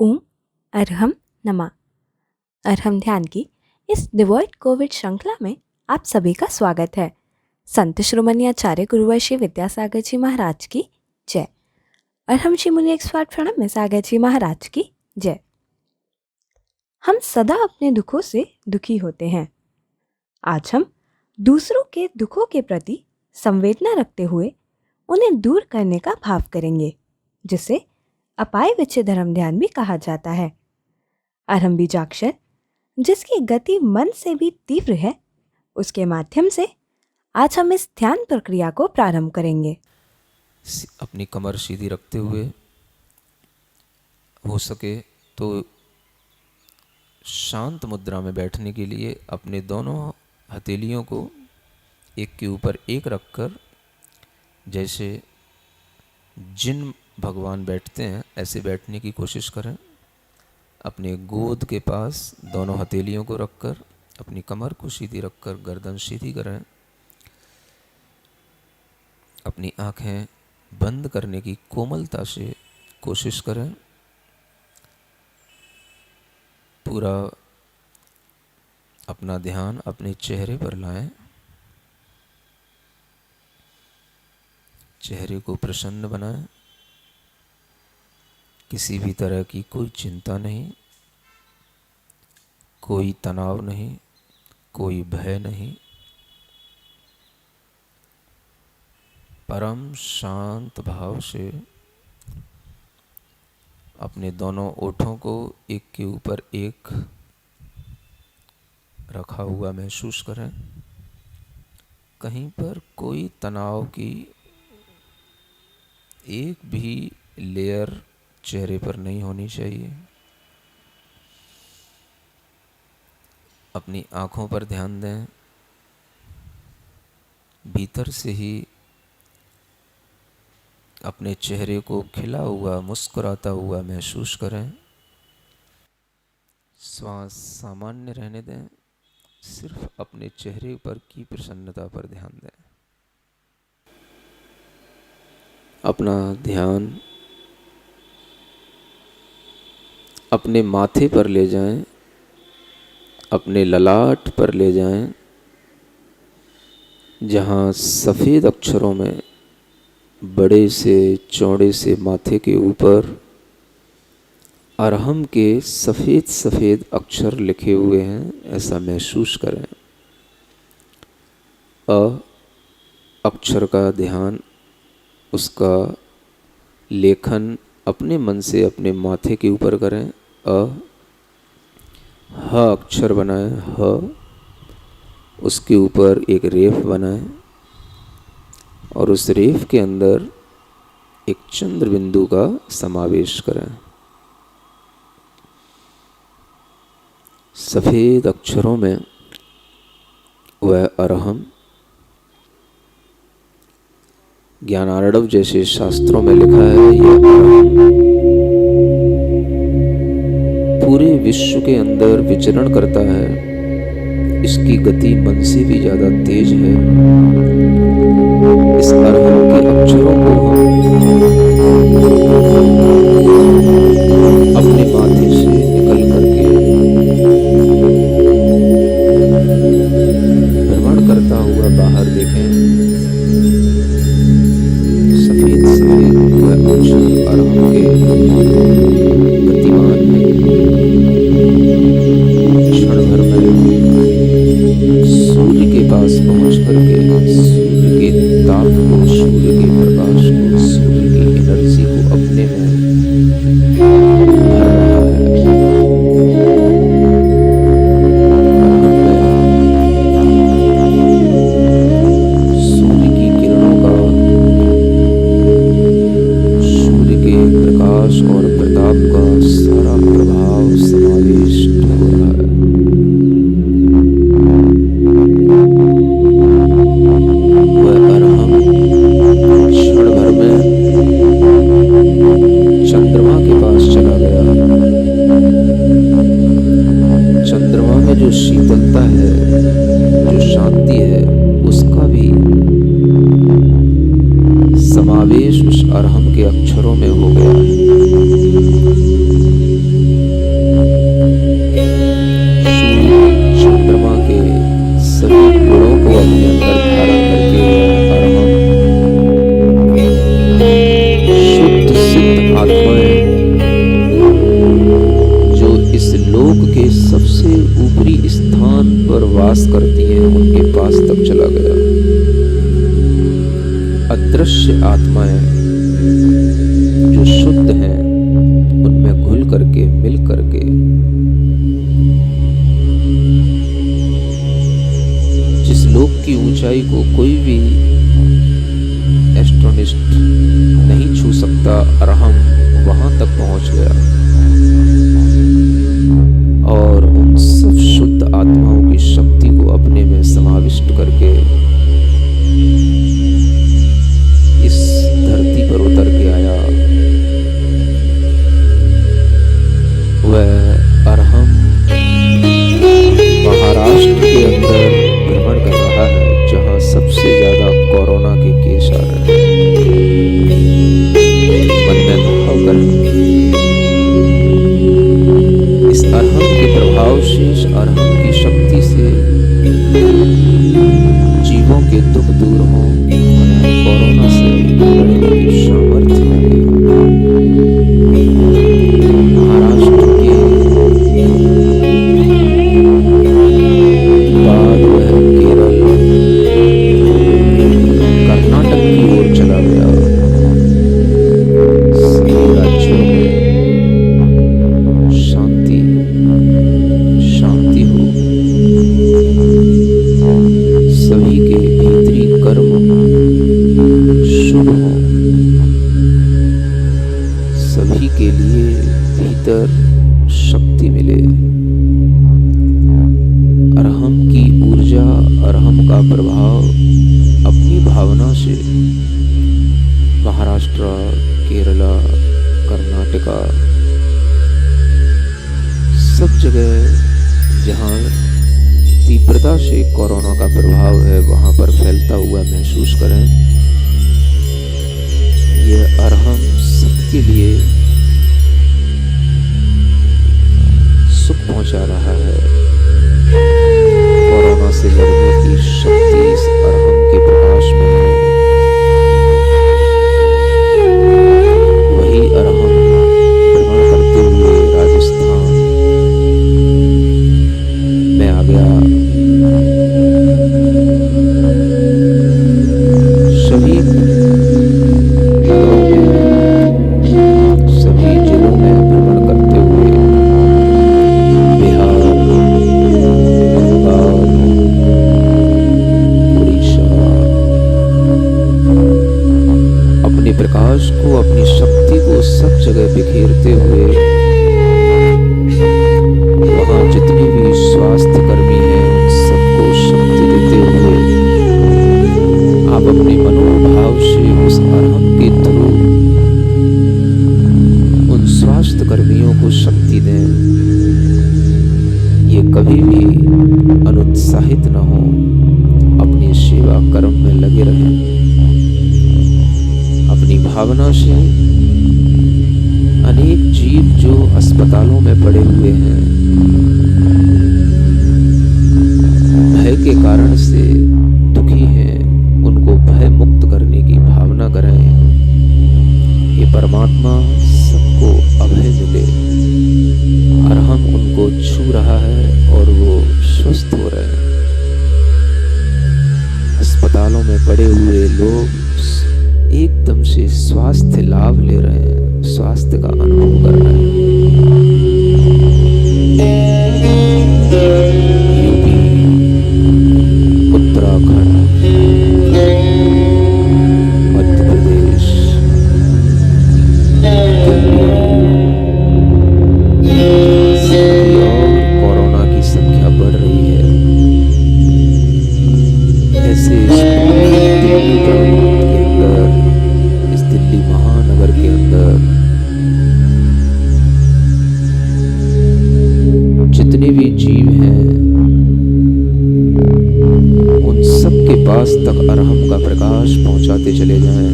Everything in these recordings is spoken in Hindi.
ओम अरहम नमा। अरहम ध्यान की इस डिवॉइड कोविड श्रृंखला में आप सभी का स्वागत है। संत श्रोमणी आचार्य गुरुवर्षी विद्यासागर जी महाराज की जय। अरहम श्री मुनि एक्सपर्ट प्रणब में सागर जी महाराज की जय। हम सदा अपने दुखों से दुखी होते हैं। आज हम दूसरों के दुखों के प्रति संवेदना रखते हुए उन्हें दूर करने का भाव करेंगे, जिसे अपाय विच्छेद धर्म ध्यान भी कहा जाता है। अरहम बीजाक्षर, जिसकी गति मन से भी तीव्र है, उसके माध्यम से आज हम इस ध्यान प्रक्रिया को प्रारंभ करेंगे। अपनी कमर सीधी रखते हुए हो सके तो शांत मुद्रा में बैठने के लिए अपने दोनों हथेलियों को एक के ऊपर एक रखकर, जैसे जिन भगवान बैठते हैं ऐसे बैठने की कोशिश करें। अपने गोद के पास दोनों हथेलियों को रखकर अपनी कमर को सीधी रखकर गर्दन सीधी करें। अपनी आंखें बंद करने की कोमलता से कोशिश करें। पूरा अपना ध्यान अपने चेहरे पर लाएं। चेहरे को प्रसन्न बनाएं। किसी भी तरह की कोई चिंता नहीं, कोई तनाव नहीं, कोई भय नहीं। परम शांत भाव से अपने दोनों ओठों को एक के ऊपर एक रखा हुआ महसूस करें। कहीं पर कोई तनाव की एक भी लेयर चेहरे पर नहीं होनी चाहिए। अपनी आँखों पर ध्यान दें। भीतर से ही अपने चेहरे को खिला हुआ, मुस्कुराता हुआ महसूस करें। श्वास सामान्य रहने दें। सिर्फ अपने चेहरे पर की प्रसन्नता पर ध्यान दें। अपना ध्यान अपने माथे पर ले जाएं, अपने ललाट पर ले जाएं, जहाँ सफ़ेद अक्षरों में बड़े से चौड़े से माथे के ऊपर अरहम के सफ़ेद सफ़ेद अक्षर लिखे हुए हैं, ऐसा महसूस करें। अक्षर का ध्यान, उसका लेखन अपने मन से अपने माथे के ऊपर करें। ह अक्षर बनाएं। ह, उसके ऊपर एक रेफ बनाएं और उस रेफ के अंदर एक चंद्र बिंदु का समावेश करें। सफ़ेद अक्षरों में वह अरहम, ज्ञानार्णव जैसे शास्त्रों में लिखा है, यह अरहम पूरे विश्व के अंदर विचरण करता है। इसकी गति मन से भी ज़्यादा तेज है। इस अरहम के अक्षरों को अपने माथे से निकल करके भ्रमण करता हुआ बाहर देखें। सफेद सफेद वह अक्षर अरहम के गतिमान है। क्षण भर में सूर्य के पास पहुंच करके सूर्य के ताप को, सूर्य के प्रकाश को, सूर्य की एनर्जी को अपने में भर रहा है। सूर्य की किरणों का, सूर्य के प्रकाश और प्रताप का सारा प्रभाव समावेश हो रहा है। वह अरहम क्षण भर में चंद्रमा के पास चला गया। चंद्रमा में जो शीतलता है, जो शांति है, उसका भी समावेश उस अरहम के अक्षरों में हो गया है। पर वास करती हैं उनके पास तक चला गया। अदृश्य आत्माएं जो शुद्ध हैं उनमें घुल करके, मिल करके जिस लोक की ऊंचाई को कोई भी एस्ट्रोनिस्ट नहीं छू सकता, अरहम वहां तक पहुंच गया और उन सब शुद्ध आत्माओं की शक्ति को अपने में समाविष्ट करके इस धरती पर उतर के आया। वह अरहम महाराष्ट्र के अंदर भ्रमण कर रहा है, जहां सबसे ज्यादा कोरोना के केस आ रहे हैं। मन में भाव कर इस अरहम के प्रभाव से, इस अरहम की शक्ति से जीवों के दुख दूर हों, कोरोना से लड़ने की सामर्थ्य मिले। महाराष्ट्र के बाद वह केरल, कर्नाटक की ओर चला गया। सभी राज्यों में शांति शांति हो, सभी के भीतरी कर्म शुभ हो, सभी के लिए भीतर शक्ति मिले। अरहम की ऊर्जा, अरहम का प्रभाव अपनी भावना से महाराष्ट्र, केरला, कर्नाटका, सब जगह जहां तीव्रता से कोरोना का प्रभाव है वहां पर फैलता हुआ महसूस करें। यह अरहम सबके लिए सुख पहुंचा रहा है। कोरोना से लड़ने की शक्ति इस अरहम के प्रकाश में है। वही अरहम भ्रमण करते हुए राजस्थान में आ गया। सभी नगरों में, सभी जिलों में भ्रमण करते हुए बिहार, बंगाल, उड़ीसा अपने प्रकाश को, अपनी शक्ति को सब जगह बिखेरते हुए वहां जितने भी स्वास्थ्य कर्मी हैं उन सबको शक्ति देते हुए आप अपने मनोभाव से उस अरहम के थ्रू उन स्वास्थ्य कर्मियों को शक्ति दें। ये कभी भी अनुत्साहित न हो, अपनी सेवा कर्म में लगे रहें। अपनी भावना से अनेक जीव जो अस्पतालों में पड़े हुए हैं, भय के कारण से दुखी हैं, उनको भय मुक्त करने की भावना करें। हे परमात्मा, सबको अभय मिले। अरहम उनको छू रहा है और वो स्वस्थ हो रहे हैं। अस्पतालों में पड़े हुए लोग एकदम से स्वास्थ्य लाभ ले रहे हैं, स्वास्थ्य का अनुभव कर रहे हैं। यूपी, उत्तराखंड, मध्य प्रदेश, दिल्ली और कोरोना की संख्या बढ़ रही है। ऐसे दिल्ली के अंदर, इस दिल्ली महानगर के अंदर जितने भी जीव हैं उन सब के पास तक अरहम का प्रकाश पहुंचाते चले जाएं।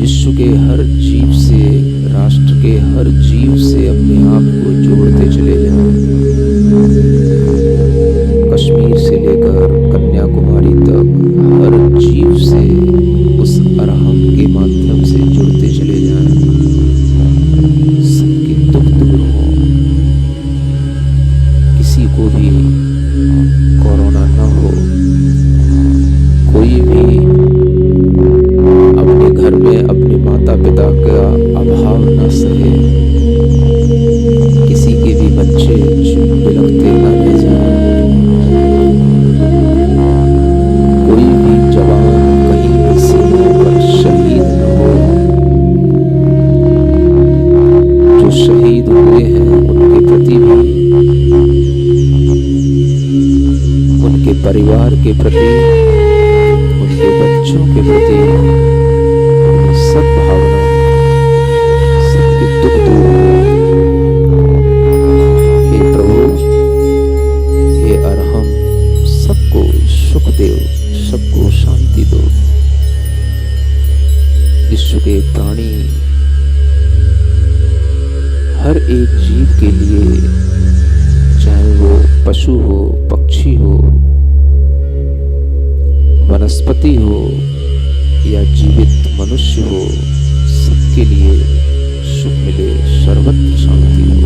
विश्व के हर जीव से, राष्ट्र के हर जीव से अपने आप को जोड़ते चले जाएं। कश्मीर से लेकर कन्याकुमारी तक हर जीव से उस अरहम के माध्यम से जुड़ते चले जाएं। सबके दुख दूर हो, किसी को भी घर में अपने माता पिता का अभाव न सहे, किसी के भी बच्चे बिलखते न रह जाएं, कोई भी जवान कहीं भी सीमा पर शहीद न हो। जो शहीद हुए हैं उनके प्रति भी, उनके परिवार के प्रति, उनके बच्चों के प्रति सब भावना, सबके दुख दूर हो। हे प्रभु, हे अरहम, सबको सुख दो, सबको शांति दो। विश्व के प्राणी, हर एक जीव के लिए, चाहे वो पशु हो, पक्षी हो, वनस्पति हो या जीवित मनुष्य हो, सबके लिए सुख मिले, सर्वत्र शांति हो।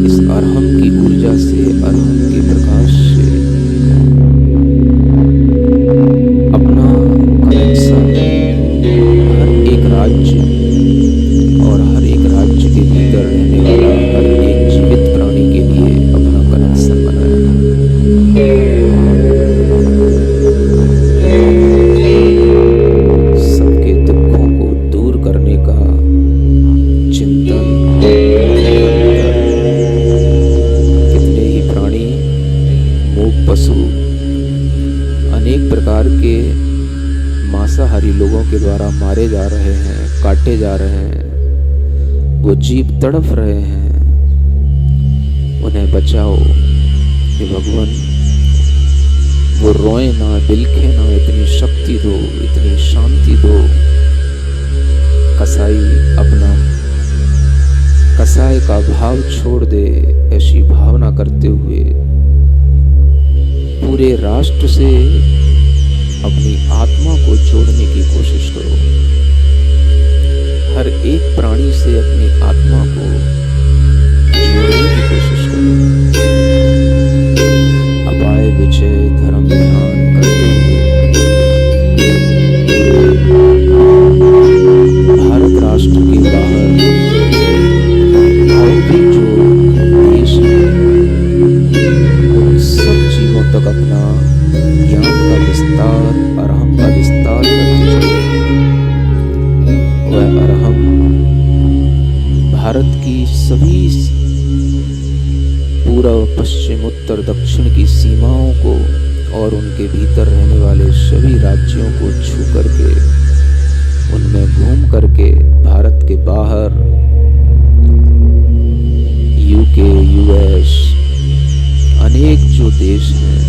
इस अरहम की ऊर्जा से, अरहम के प्रकाश से अपना कनेक्शन हर एक राज्य और हर एक राज्य के भीतर रहने वाला हर एक जीवित प्राणी के लिए अपना कनेक्शन बनाया। सबके दुखों को दूर करने का चिंतन। कितने ही प्राणी, मूक पशु, अनेक प्रकार के मांसाहारी लोगों के द्वारा मारे जा रहे हैं, काटे जा रहे हैं। वो जीव तड़फ रहे हैं, उन्हें बचाओ हे भगवान। वो रोए ना, बिलखे ना, इतनी शक्ति दो, इतनी शांति दो। कसाई अपना कसाई का भाव छोड़ दे, ऐसी भावना करते हुए पूरे राष्ट्र से अपनी आत्मा को जोड़ने की कोशिश करो। हर एक प्राणी से अपनी आत्मा को जोड़ने की कोशिश करो। अपाय विजय धर्म ध्यान करते हुए भारत राष्ट्र के बाहर और भी जो देश हैं, उन सब जीवों तक अपना ज्ञान का विस्तार, अरहम का विस्तार करते चलो। वह अरहम भारत की सभी पूर्व, पश्चिम, उत्तर, दक्षिण की सीमाओं को और उनके भीतर रहने वाले सभी राज्यों को छू करके, उनमें घूम करके, भारत के बाहर यूके, यूएस, अनेक जो देश हैं,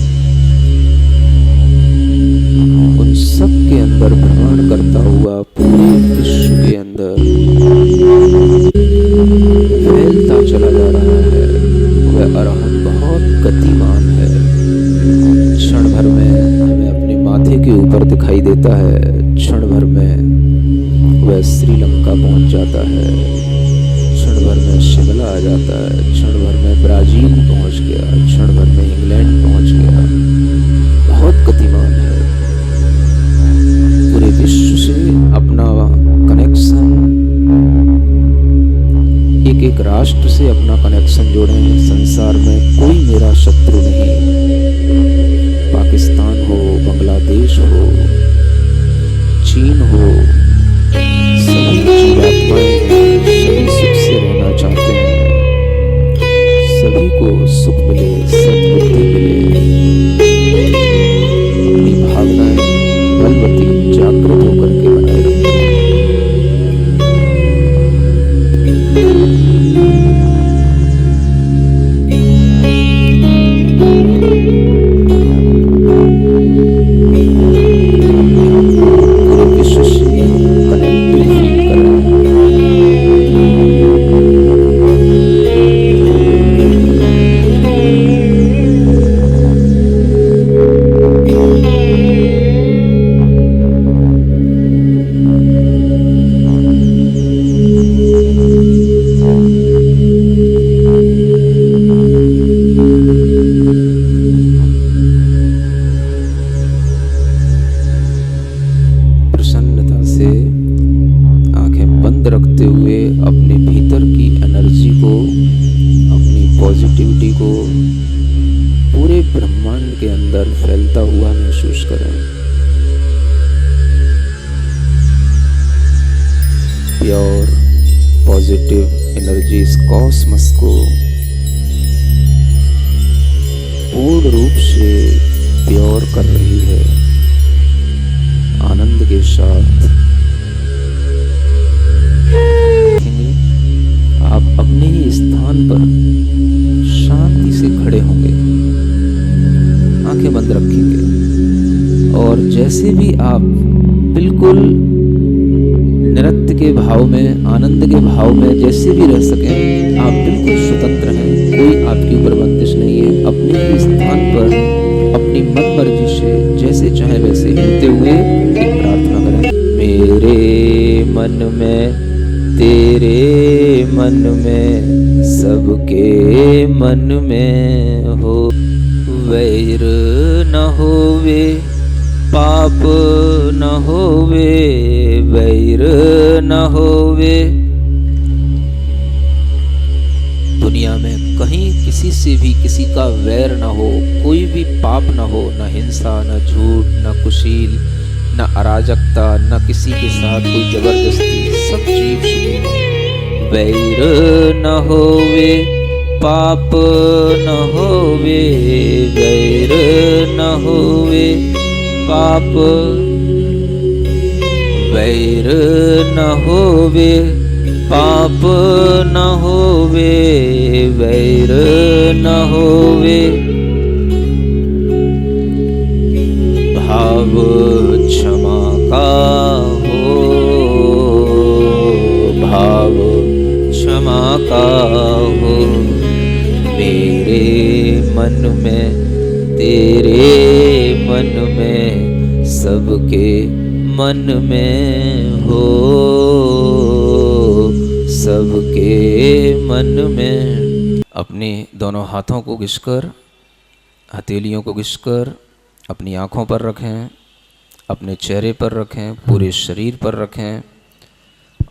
उन सब के अंदर भ्रमण करता हुआ पूरे विश्व के अंदर फैलता चला जा रहा है। वह अरहम बहुत गतिमान है। क्षण भर में हमें अपने माथे के ऊपर दिखाई देता है, क्षण भर में वह श्रीलंका पहुंच जाता है, क्षण भर में शिमला आ जाता है, क्षण भर में ब्राजील पहुंच गया, क्षण भर में इंग्लैंड पहुंच गया। बहुत गतिमान है। पूरे विश्व से अपना कनेक्शन, एक एक राष्ट्र से अपना कनेक्शन जोड़े हैं। संसार में कोई मेरा शत्रु नहीं। पाकिस्तान हो, बांग्लादेश हो, चीन हो, सभी जीवात्माएं हैं, सभी सुख से रहना चाहते हैं। सभी को सुख मिले, सद्बुद्धि मिले, अपनी भावनाएं बलवती जागृत होकर के बनाए रखें। से आंखें बंद रखते हुए अपने भीतर की एनर्जी को, अपनी पॉजिटिविटी को पूरे ब्रह्मांड के अंदर फैलता हुआ महसूस करें। प्योर पॉजिटिव एनर्जी इस कॉस्मस को पूर्ण रूप से प्योर कर रही है। आनंद के साथ आप अपने ही स्थान पर शांति से खड़े होंगे, आंखें बंद रखेंगे और जैसे भी आप बिल्कुल नृत्य के भाव में, आनंद के भाव में जैसे भी रह सकें, आप बिल्कुल स्वतंत्र हैं, कोई आपके ऊपर बंदिश नहीं है। अपने ही स्थान पर अपनी मन मर्जी से जैसे चाहे वैसे हिलते हुए एक प्रार्थना करें। मेरे मन में, तेरे मन में, सबके मन में हो वैर न होवे, पाप न होवे, वैर न होवे। दुनिया में कहीं किसी से भी किसी का वैर न हो, कोई भी पाप न हो, न हिंसा, न झूठ, न कुशील, न अराजकता, न किसी के साथ कोई जबरदस्ती, सब जीव सुखी हो। वैर न होवे, पाप न होवे, वैर न होवे, पाप, वैर न होवे, पाप न होवे, वैर न होवे। भाव क्षमा का हो, भाव क्षमा का हो। मेरे मन में, तेरे मन में, सबके मन में हो, सबके मन में। अपने दोनों हाथों को घिसकर, हथेलियों को घिसकर अपनी आँखों पर रखें, अपने चेहरे पर रखें, पूरे शरीर पर रखें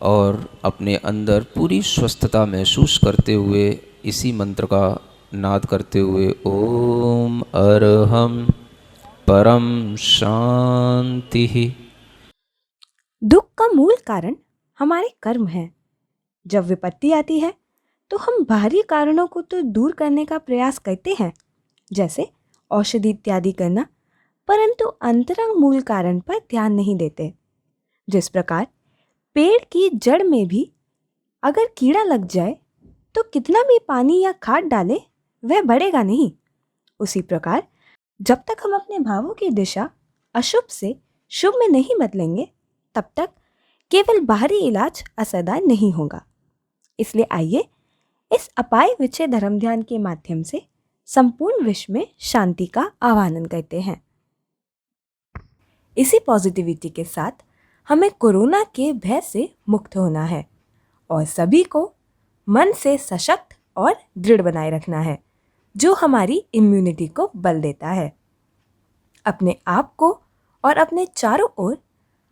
और अपने अंदर पूरी स्वस्थता महसूस करते हुए इसी मंत्र का नाद करते हुए ओम अरहम परम शांति। दुख का मूल कारण हमारे कर्म है। जब विपत्ति आती है तो हम बाहरी कारणों को तो दूर करने का प्रयास करते हैं, जैसे औषधि इत्यादि करना, परंतु अंतरंग मूल कारण पर ध्यान नहीं देते। जिस प्रकार पेड़ की जड़ में भी अगर कीड़ा लग जाए तो कितना भी पानी या खाद डालें वह बढ़ेगा नहीं। उसी प्रकार जब तक हम अपने भावों की दिशा अशुभ से शुभ में नहीं बदलेंगे, तब तक केवल बाहरी इलाज असरदार नहीं होगा। इसलिए आइए इस अपाय विचय धर्म ध्यान के माध्यम से संपूर्ण विश्व में शांति का आह्वान करते हैं। इसी पॉजिटिविटी के साथ हमें कोरोना के भय से मुक्त होना है और सभी को मन से सशक्त और दृढ़ बनाए रखना है, जो हमारी इम्यूनिटी को बल देता है। अपने आप को और अपने चारों ओर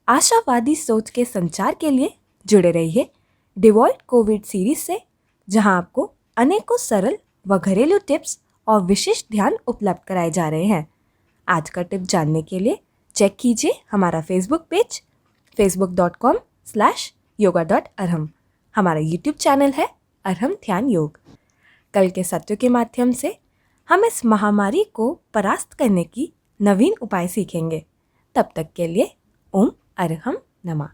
आशावादी सोच के संचार के लिए जुड़े रहिए डिवॉइड कोविड सीरीज से, जहां आपको अनेकों सरल व घरेलू टिप्स और विशिष्ट ध्यान उपलब्ध कराए जा रहे हैं। आज का टिप जानने के लिए चेक कीजिए हमारा फेसबुक पेज facebook.com/yoga.arham। हमारा यूट्यूब चैनल है अरहम ध्यान योग। कल के सत्यों के माध्यम से हम इस महामारी को परास्त करने की नवीन उपाय सीखेंगे। तब तक के लिए ओम अरहम नमः।